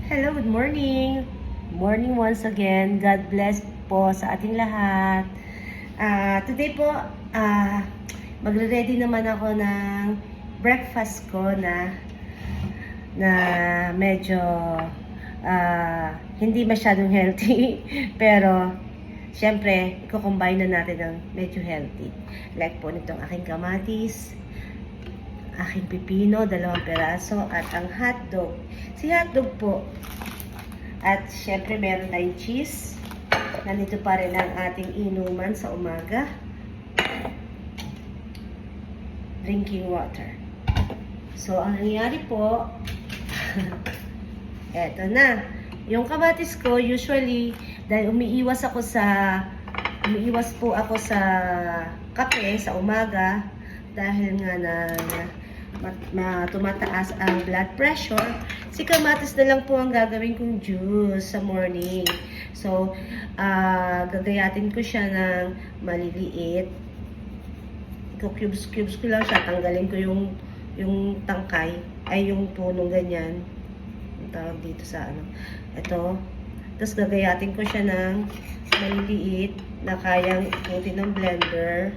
Hello, good morning. Morning once again. God bless po sa ating lahat. Today po, magre-ready naman ako ng breakfast ko na medyo hindi masyadong healthy. Pero, syempre, i-combine na natin ng medyo healthy. Like po nitong aking kamatis, aking pipino, 2 peraso, at ang hotdog. Si hotdog po. At syempre meron tayong cheese. Nandito pa rin ang ating inuman sa umaga. Drinking water. So, ang nangyari po, eto na. Yung kamatis ko, usually, dahil umiiwas po ako sa kape sa umaga, dahil nga tumataas ang blood pressure, si kamatis na lang po ang gagawin kong juice sa morning. So, gagayatin ko siya ng maliliit. Cubes ko lang siya. Tanggalin ko yung tangkay, ay yung punong ganyan. Ang tawag dito sa ito. Tapos gagayatin ko siya ng maliliit na kayang ikutin ng blender,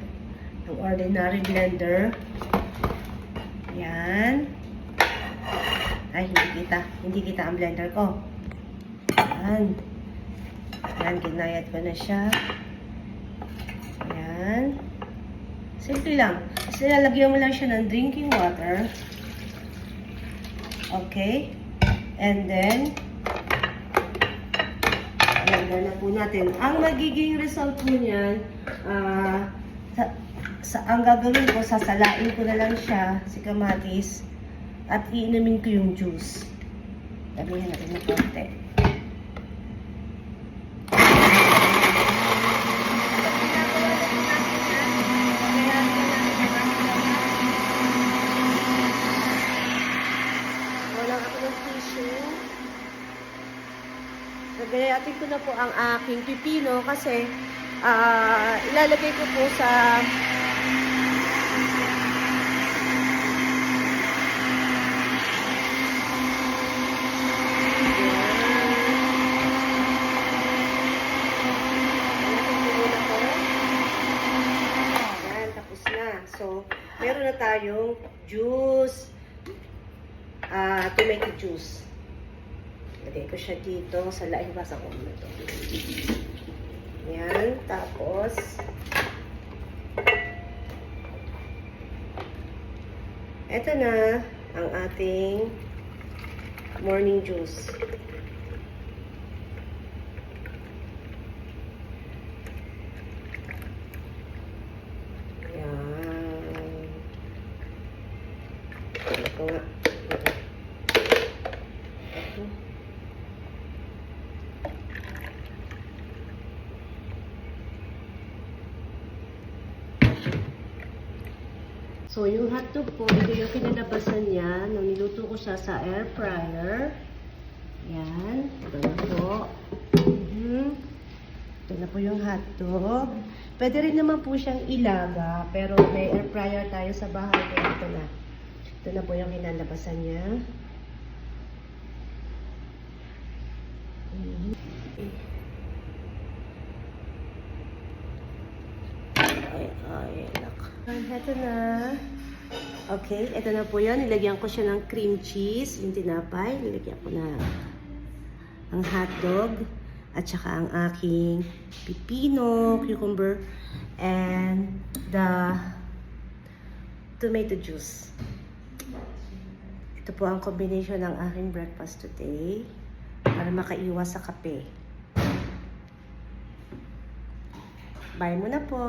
ng ordinary blender. Yan. Ay, hindi kita ang blender ko. Yan. Yan, ginayat ko na siya. Yan. Simple lang. Kasi lalagyan mo lang siya ng drinking water. Okay. And then, lagyan na po natin. Ang magiging result po niyan, ang gagawin ko, sasalain ko na lang siya, si kamatis, at iinumin ko yung juice. Damihan natin na konti. Walang ako ng tissue. Gagayatin ko na po ang aking pipino kasi ilalagay ko po sa So, meron na tayong juice, tomato juice. Lagay ko siya dito sa laing basa ko na ito. Yan, tapos, eto na ang ating morning juice. Ito nga. Ito. So, yung hotdog po, ito yung kinalabasan niya nung niluto ko siya sa air fryer. Yan. Ito na po. Ito na po yung hotdog. Pwede rin naman po siyang ilaga, pero may air fryer tayo sa bahay. Ito na. Ito na po yung kinalabasan niya. Ito na. Okay, ito na po yan. Nilagyan ko siya ng cream cheese, yung tinapay. Nilagyan ko na ang hotdog at saka ang aking pipino, cucumber, and the tomato juice. Ito po ang combination ng aking breakfast today para makaiwas sa kape. Bye muna po!